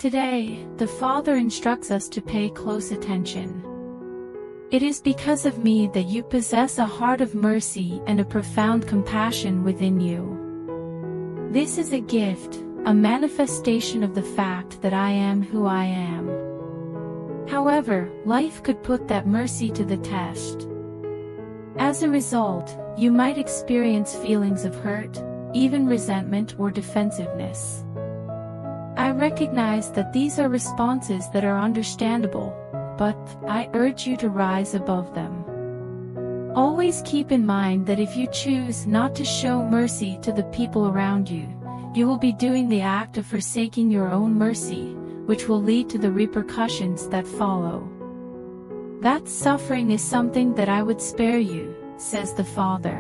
Today, the Father instructs us to pay close attention. It is because of me that you possess a heart of mercy and a profound compassion within you. This is a gift, a manifestation of the fact that I am who I am. However, life could put that mercy to the test. As a result, you might experience feelings of hurt, even resentment or defensiveness. I recognize that these are responses that are understandable, but I urge you to rise above them. Always keep in mind that if you choose not to show mercy to the people around you, you will be doing the act of forsaking your own mercy, which will lead to the repercussions that follow. That suffering is something that I would spare you, says the Father.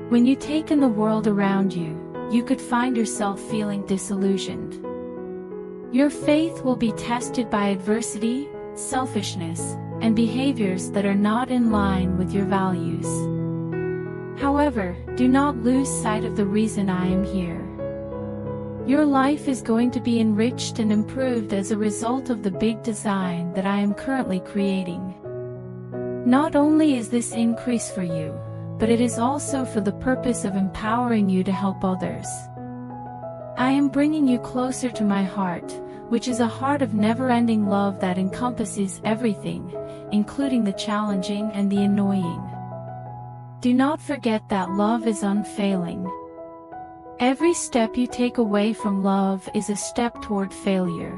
When you take in the world around you, you could find yourself feeling disillusioned. Your faith will be tested by adversity, selfishness, and behaviors that are not in line with your values. However, do not lose sight of the reason I am here. Your life is going to be enriched and improved as a result of the big design that I am currently creating. Not only is this increase for you, but it is also for the purpose of empowering you to help others. I am bringing you closer to my heart, which is a heart of never-ending love that encompasses everything, including the challenging and the annoying. Do not forget that love is unfailing. Every step you take away from love is a step toward failure.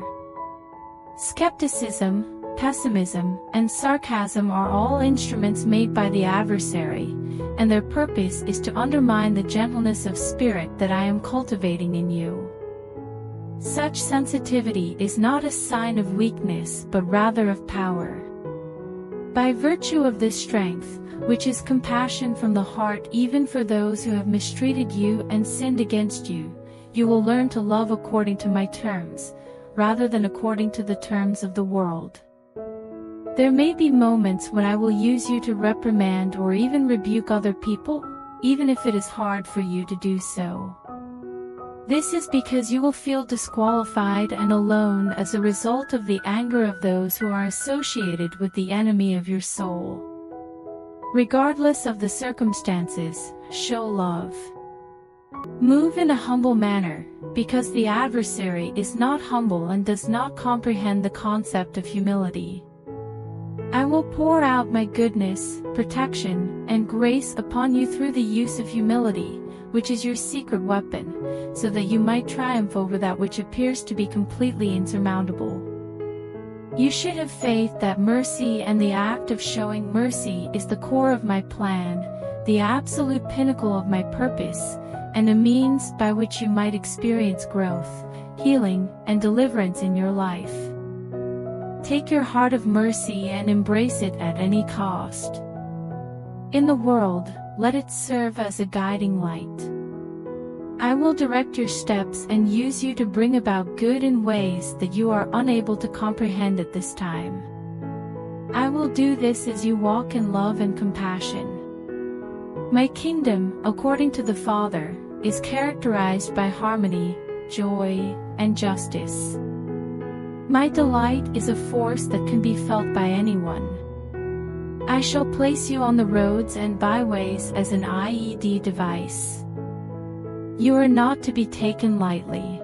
Skepticism, pessimism, and sarcasm are all instruments made by the adversary, and their purpose is to undermine the gentleness of spirit that I am cultivating in you. Such sensitivity is not a sign of weakness but rather of power. By virtue of this strength, which is compassion from the heart even for those who have mistreated you and sinned against you, you will learn to love according to my terms, rather than according to the terms of the world. There may be moments when I will use you to reprimand or even rebuke other people, even if it is hard for you to do so. This is because you will feel disqualified and alone as a result of the anger of those who are associated with the enemy of your soul. Regardless of the circumstances, show love. Move in a humble manner, because the adversary is not humble and does not comprehend the concept of humility. I will pour out my goodness, protection, and grace upon you through the use of humility, which is your secret weapon, so that you might triumph over that which appears to be completely insurmountable. You should have faith that mercy and the act of showing mercy is the core of my plan, the absolute pinnacle of my purpose, and a means by which you might experience growth, healing, and deliverance in your life. Take your heart of mercy and embrace it at any cost. In the world, let it serve as a guiding light. I will direct your steps and use you to bring about good in ways that you are unable to comprehend at this time. I will do this as you walk in love and compassion. My kingdom, according to the Father, is characterized by harmony, joy, and justice. My delight is a force that can be felt by anyone. I shall place you on the roads and byways as an IED device. You are not to be taken lightly.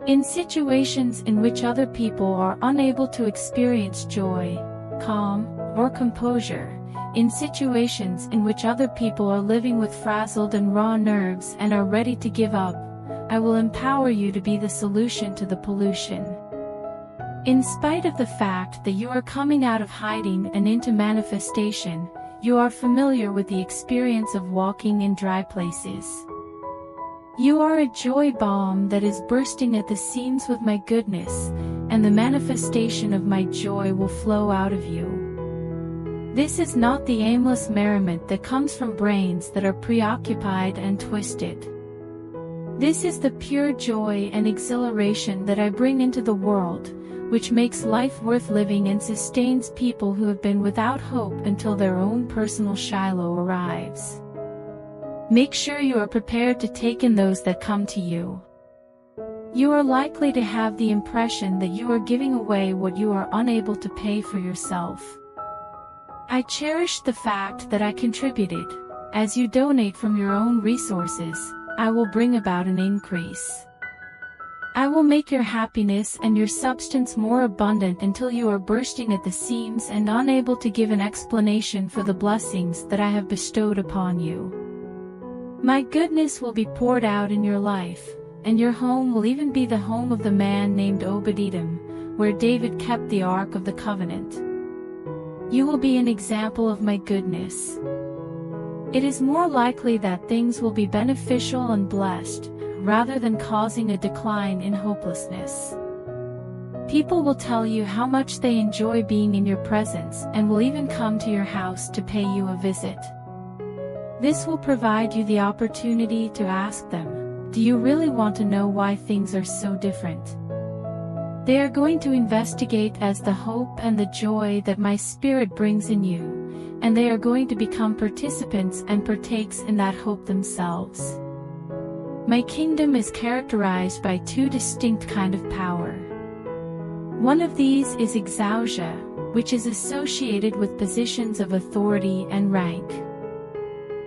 In situations in which other people are unable to experience joy, calm, or composure, in situations in which other people are living with frazzled and raw nerves and are ready to give up, I will empower you to be the solution to the pollution. In spite of the fact that you are coming out of hiding and into manifestation, you are familiar with the experience of walking in dry places. You are a joy bomb that is bursting at the seams with my goodness, and the manifestation of my joy will flow out of you. This is not the aimless merriment that comes from brains that are preoccupied and twisted. This is the pure joy and exhilaration that I bring into the world, which makes life worth living and sustains people who have been without hope until their own personal Shiloh arrives. Make sure you are prepared to take in those that come to you. You are likely to have the impression that you are giving away what you are unable to pay for yourself. I cherish the fact that I contributed. As you donate from your own resources, I will bring about an increase. I will make your happiness and your substance more abundant until you are bursting at the seams and unable to give an explanation for the blessings that I have bestowed upon you. My goodness will be poured out in your life, and your home will even be the home of the man named Obed-Edom, where David kept the Ark of the Covenant. You will be an example of my goodness. It is more likely that things will be beneficial and blessed, rather than causing a decline in hopelessness. People will tell you how much they enjoy being in your presence and will even come to your house to pay you a visit. This will provide you the opportunity to ask them, do you really want to know why things are so different? They are going to investigate as the hope and the joy that my Spirit brings in you, and they are going to become participants and partakes in that hope themselves. My kingdom is characterized by two distinct kinds of power. One of these is exousia, which is associated with positions of authority and rank.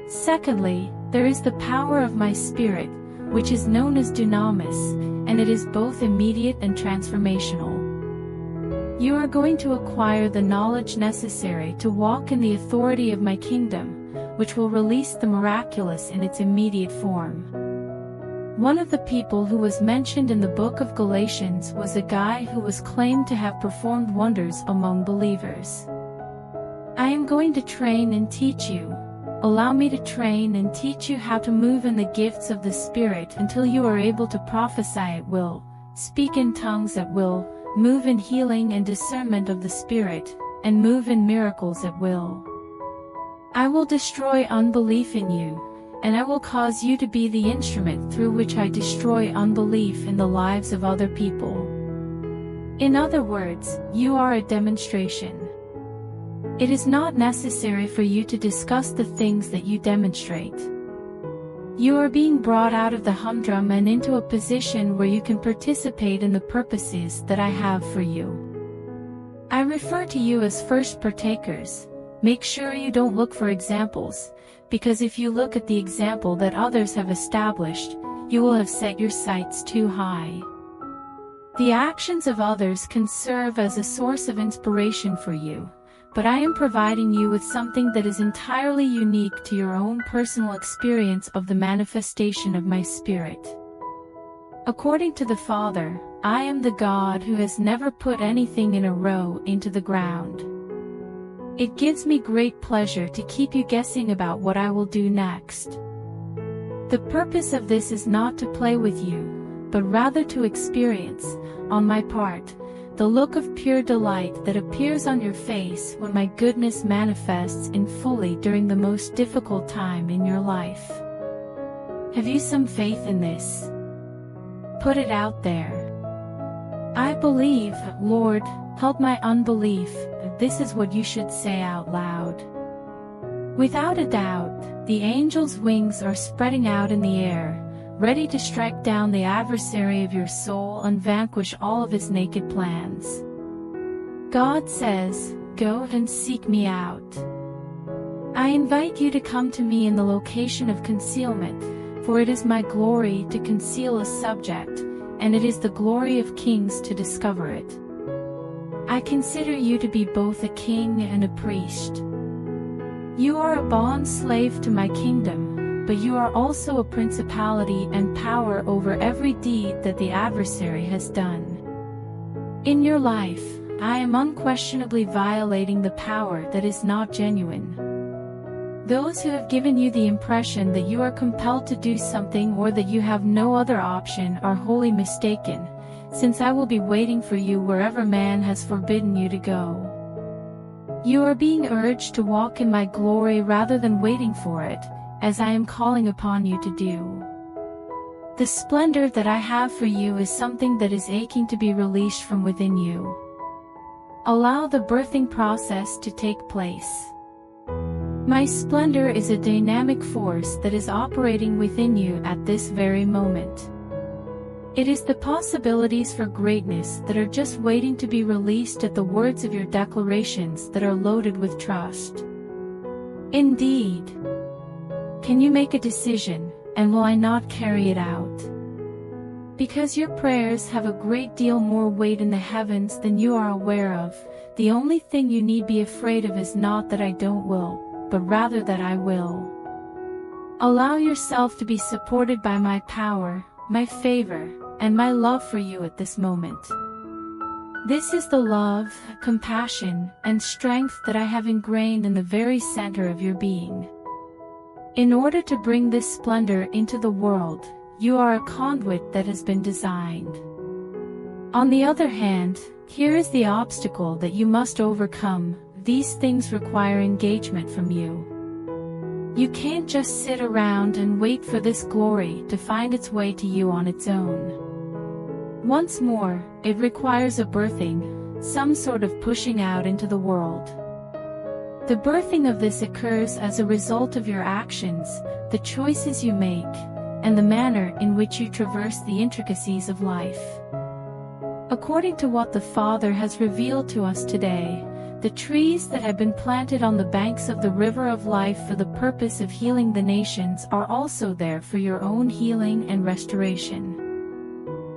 Secondly, there is the power of my Spirit, which is known as dunamis, and it is both immediate and transformational. You are going to acquire the knowledge necessary to walk in the authority of my kingdom, which will release the miraculous in its immediate form. One of the people who was mentioned in the book of Galatians was a guy who was claimed to have performed wonders among believers. I am going to train and teach you. Allow me to train and teach you how to move in the gifts of the Spirit until you are able to prophesy at will, speak in tongues at will, move in healing and discernment of the Spirit, and move in miracles at will. I will destroy unbelief in you, and I will cause you to be the instrument through which I destroy unbelief in the lives of other people. In other words, you are a demonstration. It is not necessary for you to discuss the things that you demonstrate. You are being brought out of the humdrum and into a position where you can participate in the purposes that I have for you. I refer to you as first partakers. Make sure you don't look for examples, because if you look at the example that others have established, you will have set your sights too high. The actions of others can serve as a source of inspiration for you, but I am providing you with something that is entirely unique to your own personal experience of the manifestation of my Spirit. According to the Father, I am the God who has never put anything in a row into the ground. It gives me great pleasure to keep you guessing about what I will do next. The purpose of this is not to play with you, but rather to experience, on my part, the look of pure delight that appears on your face when my goodness manifests in fully during the most difficult time in your life. Have you some faith in this? Put it out there. I believe, Lord, help my unbelief. This is what you should say out loud. Without a doubt, the angel's wings are spreading out in the air, ready to strike down the adversary of your soul and vanquish all of his naked plans. God says, go and seek me out. I invite you to come to me in the location of concealment, for it is my glory to conceal a subject, and it is the glory of kings to discover it. I consider you to be both a king and a priest. You are a bond slave to my kingdom, but you are also a principality and power over every deed that the adversary has done. In your life, I am unquestionably violating the power that is not genuine. Those who have given you the impression that you are compelled to do something or that you have no other option are wholly mistaken, since I will be waiting for you wherever man has forbidden you to go. You are being urged to walk in my glory rather than waiting for it, as I am calling upon you to do. The splendor that I have for you is something that is aching to be released from within you. Allow the birthing process to take place. My splendor is a dynamic force that is operating within you at this very moment. It is the possibilities for greatness that are just waiting to be released at the words of your declarations that are loaded with trust. Indeed. Can you make a decision, and will I not carry it out? Because your prayers have a great deal more weight in the heavens than you are aware of, the only thing you need be afraid of is not that I don't will, but rather that I will. Allow yourself to be supported by my power, my favor, and my love for you at this moment. This is the love, compassion, and strength that I have ingrained in the very center of your being. In order to bring this splendor into the world, you are a conduit that has been designed. On the other hand, here is the obstacle that you must overcome. These things require engagement from you. You can't just sit around and wait for this glory to find its way to you on its own. Once more, it requires a birthing, some sort of pushing out into the world. The birthing of this occurs as a result of your actions, the choices you make, and the manner in which you traverse the intricacies of life. According to what the Father has revealed to us today, the trees that have been planted on the banks of the river of life for the purpose of healing the nations are also there for your own healing and restoration.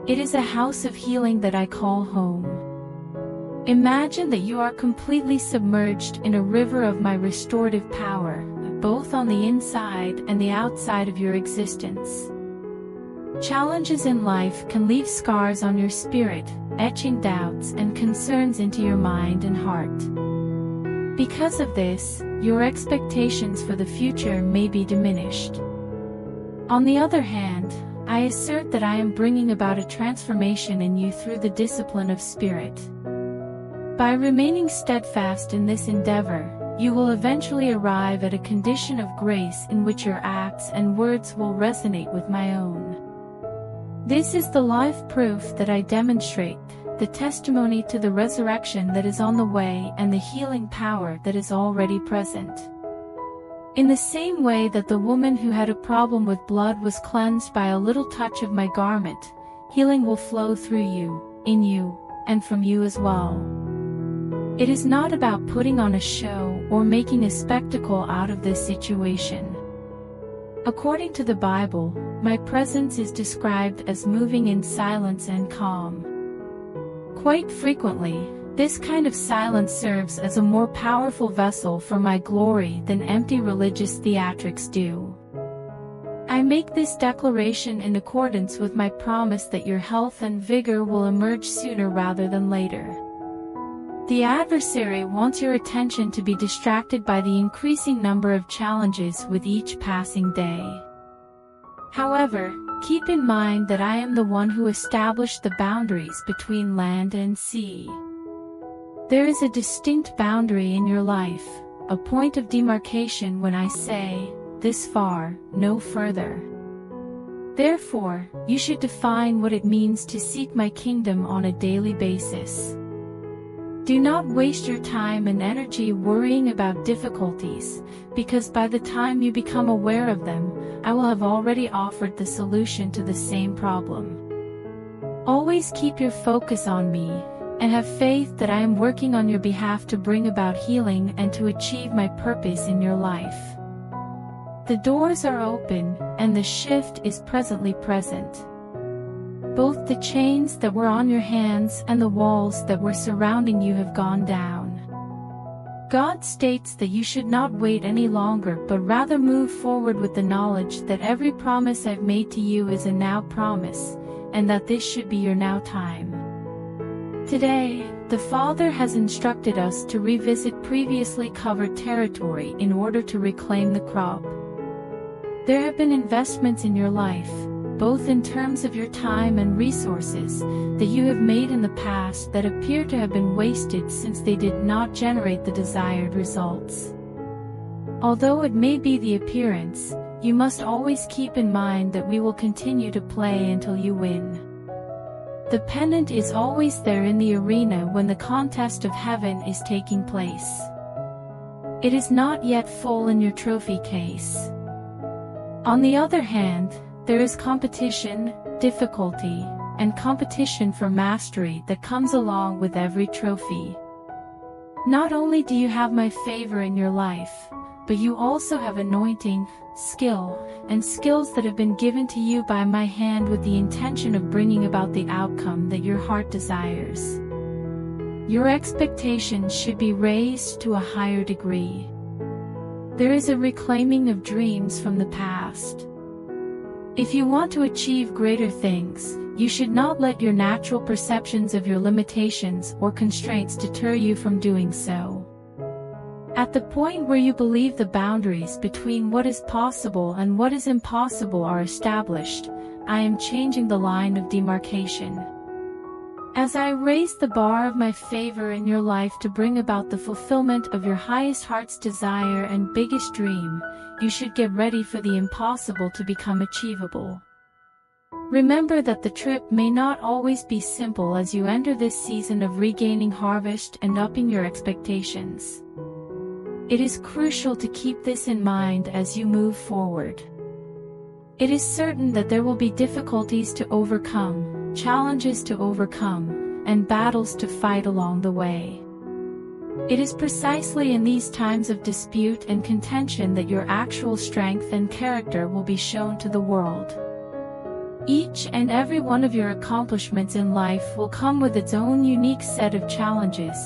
It is a house of healing that I call home. Imagine that you are completely submerged in a river of my restorative power, both on the inside and the outside of your existence. Challenges in life can leave scars on your spirit, etching doubts and concerns into your mind and heart. Because of this, your expectations for the future may be diminished. On the other hand, I assert that I am bringing about a transformation in you through the discipline of spirit. By remaining steadfast in this endeavor, you will eventually arrive at a condition of grace in which your acts and words will resonate with my own. This is the life proof that I demonstrate, the testimony to the resurrection that is on the way and the healing power that is already present. In the same way that the woman who had a problem with blood was cleansed by a little touch of my garment, healing will flow through you, in you, and from you as well. It is not about putting on a show or making a spectacle out of this situation. According to the Bible, my presence is described as moving in silence and calm. Quite frequently, this kind of silence serves as a more powerful vessel for my glory than empty religious theatrics do. I make this declaration in accordance with my promise that your health and vigor will emerge sooner rather than later. The adversary wants your attention to be distracted by the increasing number of challenges with each passing day. However, keep in mind that I am the one who established the boundaries between land and sea. There is a distinct boundary in your life, a point of demarcation when I say, this far, no further. Therefore, you should define what it means to seek my kingdom on a daily basis. Do not waste your time and energy worrying about difficulties, because by the time you become aware of them, I will have already offered the solution to the same problem. Always keep your focus on me, and have faith that I am working on your behalf to bring about healing and to achieve my purpose in your life. The doors are open, and the shift is presently present. Both the chains that were on your hands and the walls that were surrounding you have gone down. God states that you should not wait any longer but rather move forward with the knowledge that every promise I've made to you is a now promise, and that this should be your now time. Today, the Father has instructed us to revisit previously covered territory in order to reclaim the crop. There have been investments in your life, both in terms of your time and resources, that you have made in the past that appear to have been wasted since they did not generate the desired results. Although it may be the appearance, you must always keep in mind that we will continue to play until you win. The pennant is always there in the arena when the contest of heaven is taking place. It is not yet full in your trophy case. On the other hand, there is competition, difficulty, and competition for mastery that comes along with every trophy. Not only do you have my favor in your life, but you also have anointing, skill, and skills that have been given to you by my hand with the intention of bringing about the outcome that your heart desires. Your expectations should be raised to a higher degree. There is a reclaiming of dreams from the past. If you want to achieve greater things, you should not let your natural perceptions of your limitations or constraints deter you from doing so. At the point where you believe the boundaries between what is possible and what is impossible are established, I am changing the line of demarcation. As I raise the bar of my favor in your life to bring about the fulfillment of your highest heart's desire and biggest dream, you should get ready for the impossible to become achievable. Remember that the trip may not always be simple as you enter this season of regaining harvest and upping your expectations. It is crucial to keep this in mind as you move forward. It is certain that there will be difficulties to overcome, challenges to overcome, and battles to fight along the way. It is precisely in these times of dispute and contention that your actual strength and character will be shown to the world. Each and every one of your accomplishments in life will come with its own unique set of challenges,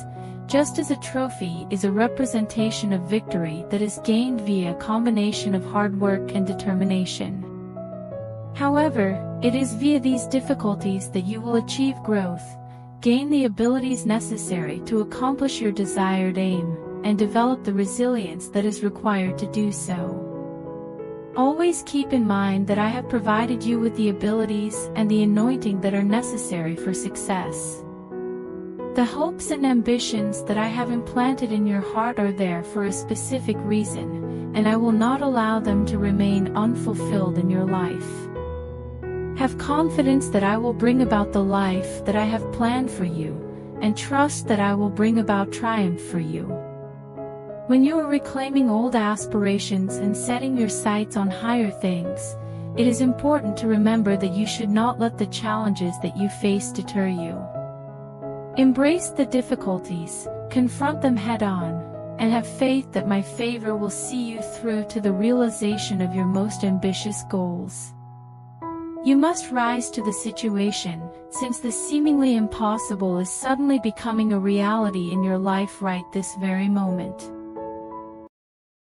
just as a trophy is a representation of victory that is gained via a combination of hard work and determination. However, it is via these difficulties that you will achieve growth, gain the abilities necessary to accomplish your desired aim, and develop the resilience that is required to do so. Always keep in mind that I have provided you with the abilities and the anointing that are necessary for success. The hopes and ambitions that I have implanted in your heart are there for a specific reason, and I will not allow them to remain unfulfilled in your life. Have confidence that I will bring about the life that I have planned for you, and trust that I will bring about triumph for you. When you are reclaiming old aspirations and setting your sights on higher things, it is important to remember that you should not let the challenges that you face deter you. Embrace the difficulties, confront them head-on, and have faith that my favor will see you through to the realization of your most ambitious goals. You must rise to the situation, since the seemingly impossible is suddenly becoming a reality in your life right this very moment.